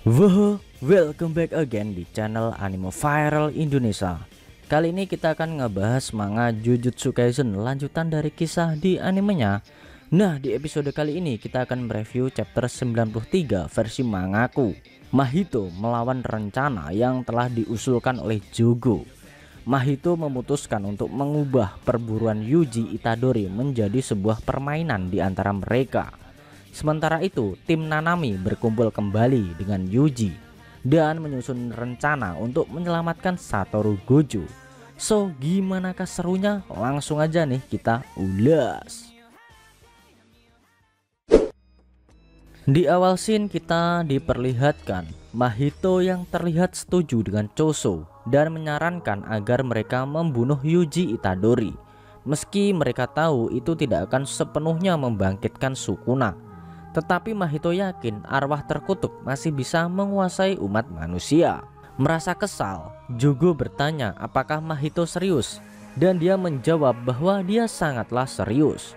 Woho, welcome back again di channel Anime Viral Indonesia. Kali ini kita akan ngebahas manga Jujutsu Kaisen lanjutan dari kisah di animenya. Nah, di episode kali ini kita akan mereview chapter 93 versi mangaku, Mahito melawan rencana yang telah diusulkan oleh Jogo. Mahito memutuskan untuk mengubah perburuan Yuji Itadori menjadi sebuah permainan di antara mereka. Sementara itu, tim Nanami berkumpul kembali dengan Yuji dan menyusun rencana untuk menyelamatkan Satoru Gojo. So, gimanakah serunya? Langsung aja nih kita ulas. Di awal scene kita diperlihatkan Mahito yang terlihat setuju dengan Choso dan menyarankan agar mereka membunuh Yuji Itadori. Meski mereka tahu itu tidak akan sepenuhnya membangkitkan Sukuna. Tetapi Mahito yakin arwah terkutuk masih bisa menguasai umat manusia. Merasa kesal, Jogo bertanya apakah Mahito serius, dan dia menjawab bahwa dia sangatlah serius.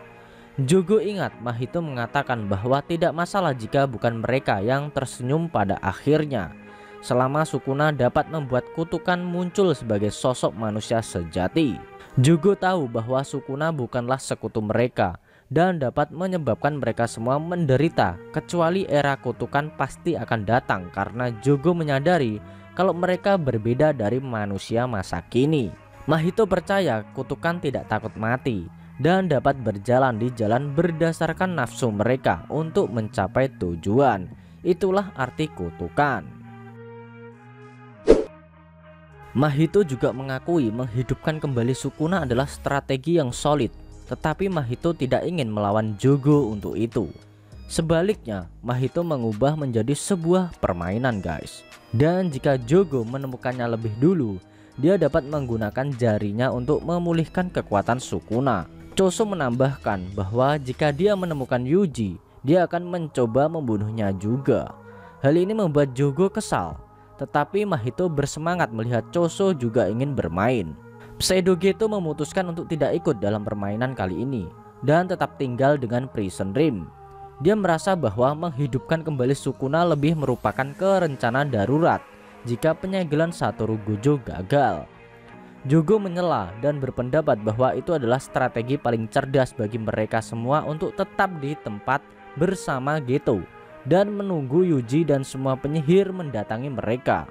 Jogo ingat Mahito mengatakan bahwa tidak masalah jika bukan mereka yang tersenyum pada akhirnya, selama Sukuna dapat membuat kutukan muncul sebagai sosok manusia sejati. Jogo tahu bahwa Sukuna bukanlah sekutu mereka dan dapat menyebabkan mereka semua menderita, kecuali era kutukan pasti akan datang karena Jogo menyadari kalau mereka berbeda dari manusia masa kini. Mahito percaya kutukan tidak takut mati dan dapat berjalan di jalan berdasarkan nafsu mereka untuk mencapai tujuan. Itulah arti kutukan. Mahito juga mengakui menghidupkan kembali Sukuna adalah strategi yang solid. Tetapi Mahito tidak ingin melawan Jogo untuk itu. Sebaliknya, Mahito mengubah menjadi sebuah permainan, guys. Dan jika Jogo menemukannya lebih dulu, dia dapat menggunakan jarinya untuk memulihkan kekuatan Sukuna. Choso menambahkan bahwa jika dia menemukan Yuji, dia akan mencoba membunuhnya juga. Hal ini membuat Jogo kesal, tetapi Mahito bersemangat melihat Choso juga ingin bermain. Pseudo Geto memutuskan untuk tidak ikut dalam permainan kali ini dan tetap tinggal dengan Prison Rim. Dia merasa bahwa menghidupkan kembali Sukuna lebih merupakan kerencana darurat jika penyegelan Satoru Gojo gagal. Jogo menyela dan berpendapat bahwa itu adalah strategi paling cerdas bagi mereka semua untuk tetap di tempat bersama Geto dan menunggu Yuji dan semua penyihir mendatangi mereka.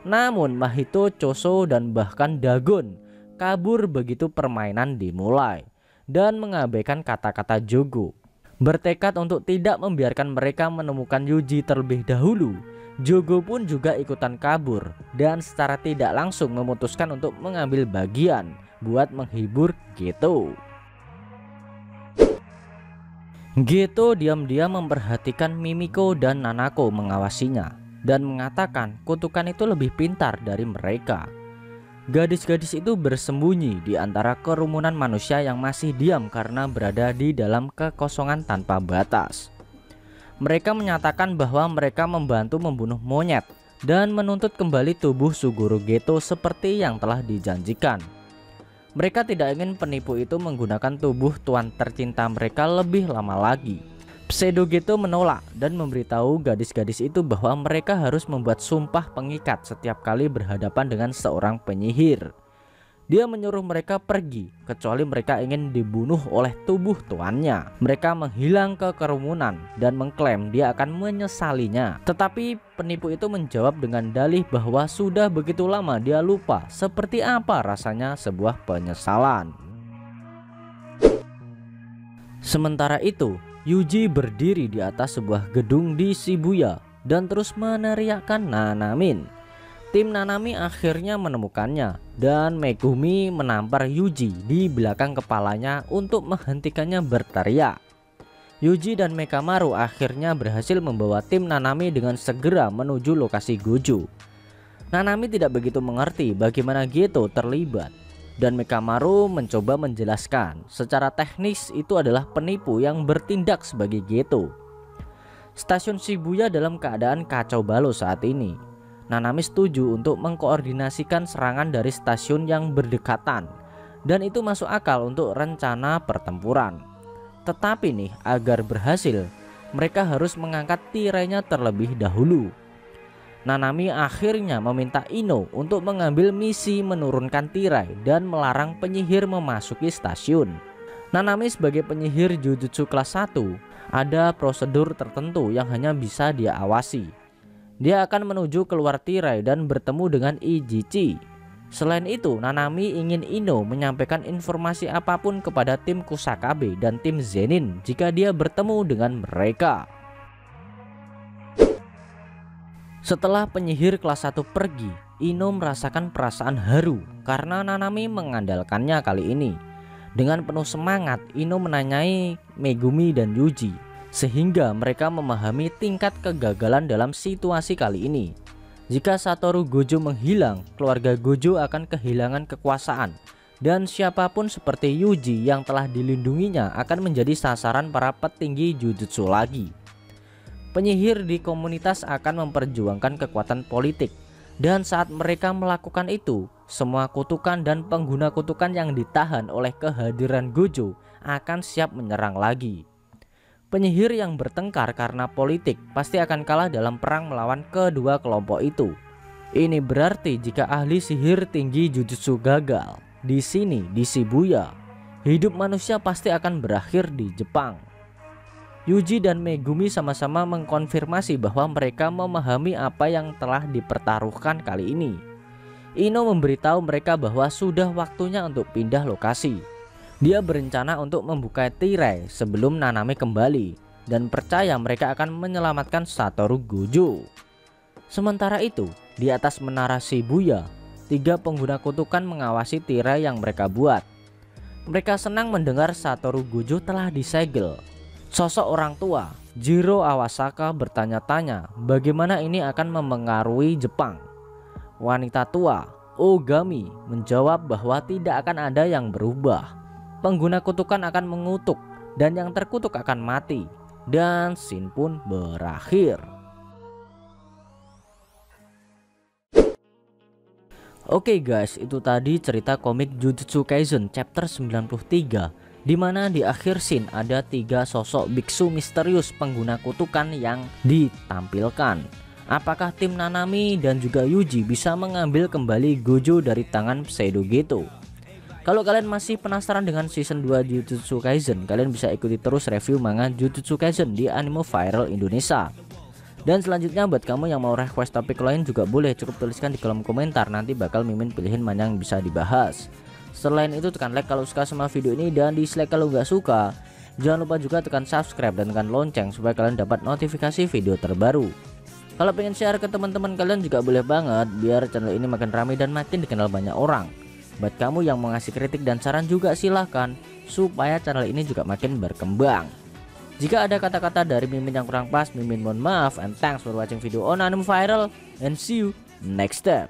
Namun Mahito, Choso, dan bahkan Dagon kabur begitu permainan dimulai dan mengabaikan kata-kata Jogo. Bertekad untuk tidak membiarkan mereka menemukan Yuji terlebih dahulu, Jogo pun juga ikutan kabur dan secara tidak langsung memutuskan untuk mengambil bagian buat menghibur Geto. Geto diam-diam memperhatikan Mimiko dan Nanako mengawasinya dan mengatakan kutukan itu lebih pintar dari mereka. Gadis-gadis itu bersembunyi di antara kerumunan manusia yang masih diam karena berada di dalam kekosongan tanpa batas. Mereka menyatakan bahwa mereka membantu membunuh monyet dan menuntut kembali tubuh Suguru Geto seperti yang telah dijanjikan. Mereka tidak ingin penipu itu menggunakan tubuh tuan tercinta mereka lebih lama lagi. Pseudo Geto menolak dan memberitahu gadis-gadis itu bahwa mereka harus membuat sumpah pengikat setiap kali berhadapan dengan seorang penyihir. Dia menyuruh mereka pergi kecuali mereka ingin dibunuh oleh tubuh tuannya. Mereka menghilang ke kerumunan dan mengklaim dia akan menyesalinya. Tetapi penipu itu menjawab dengan dalih bahwa sudah begitu lama dia lupa seperti apa rasanya sebuah penyesalan. Sementara itu, Yuji berdiri di atas sebuah gedung di Shibuya dan terus meneriakkan Nanamin. Tim Nanami akhirnya menemukannya dan Megumi menampar Yuji di belakang kepalanya untuk menghentikannya berteriak. Yuji dan Mekamaru akhirnya berhasil membawa tim Nanami dengan segera menuju lokasi Gojo. Nanami tidak begitu mengerti bagaimana Geto terlibat. Dan Mekamaru mencoba menjelaskan secara teknis itu adalah penipu yang bertindak sebagai Geto. Stasiun Shibuya dalam keadaan kacau balau saat ini. Nanami setuju untuk mengkoordinasikan serangan dari stasiun yang berdekatan, dan itu masuk akal untuk rencana pertempuran. Tetapi nih, agar berhasil, mereka harus mengangkat tirainya terlebih dahulu. Nanami akhirnya meminta Ino untuk mengambil misi menurunkan tirai dan melarang penyihir memasuki stasiun. Nanami sebagai penyihir Jujutsu kelas 1, ada prosedur tertentu yang hanya bisa dia awasi. Dia akan menuju keluar tirai dan bertemu dengan Ijichi. Selain itu, Nanami ingin Ino menyampaikan informasi apapun kepada tim Kusakabe dan tim Zenin jika dia bertemu dengan mereka. Setelah penyihir kelas 1 pergi, Ino merasakan perasaan haru karena Nanami mengandalkannya kali ini. Dengan penuh semangat, Ino menanyai Megumi dan Yuji, sehingga mereka memahami tingkat kegagalan dalam situasi kali ini. Jika Satoru Gojo menghilang, keluarga Gojo akan kehilangan kekuasaan, dan siapapun seperti Yuji yang telah dilindunginya akan menjadi sasaran para petinggi Jujutsu lagi. Penyihir di komunitas akan memperjuangkan kekuatan politik, dan saat mereka melakukan itu, semua kutukan dan pengguna kutukan yang ditahan oleh kehadiran Gojo akan siap menyerang lagi. Penyihir yang bertengkar karena politik pasti akan kalah dalam perang melawan kedua kelompok itu. Ini berarti jika ahli sihir tinggi Jujutsu gagal di sini di Shibuya, hidup manusia pasti akan berakhir di Jepang. Yuji dan Megumi sama-sama mengkonfirmasi bahwa mereka memahami apa yang telah dipertaruhkan kali ini. Ino memberitahu mereka bahwa sudah waktunya untuk pindah lokasi. Dia berencana untuk membuka tirai sebelum Nanami kembali dan percaya mereka akan menyelamatkan Satoru Gojo. Sementara itu, di atas menara Shibuya, 3 pengguna kutukan mengawasi tirai yang mereka buat. Mereka senang mendengar Satoru Gojo telah disegel. Sosok orang tua, Jiro Awasaka, bertanya-tanya bagaimana ini akan memengaruhi Jepang. Wanita tua, Ogami, menjawab bahwa tidak akan ada yang berubah. Pengguna kutukan akan mengutuk dan yang terkutuk akan mati. Dan scene pun berakhir. Oke guys, itu tadi cerita komik Jujutsu Kaisen chapter 93, di mana di akhir scene ada 3 sosok biksu misterius pengguna kutukan yang ditampilkan. Apakah tim Nanami dan juga Yuji bisa mengambil kembali Gojo dari tangan Pseudo Geto? Kalau kalian masih penasaran dengan season 2 Jujutsu Kaisen, kalian bisa ikuti terus review manga Jujutsu Kaisen di Anime Viral Indonesia. Dan selanjutnya buat kamu yang mau request topik lain juga boleh, cukup tuliskan di kolom komentar, nanti bakal Mimin pilihin mana yang bisa dibahas. Selain itu tekan like kalau suka sama video ini dan dislike kalau nggak suka. Jangan lupa juga tekan subscribe dan tekan lonceng supaya kalian dapat notifikasi video terbaru. Kalau pengen share ke teman-teman kalian juga boleh banget, biar channel ini makin ramai dan makin dikenal banyak orang. Buat kamu yang mau ngasih kritik dan saran juga silahkan, supaya channel ini juga makin berkembang. Jika ada kata-kata dari Mimin yang kurang pas, Mimin mohon maaf, and thanks for watching video on Anime Viral, and see you next time.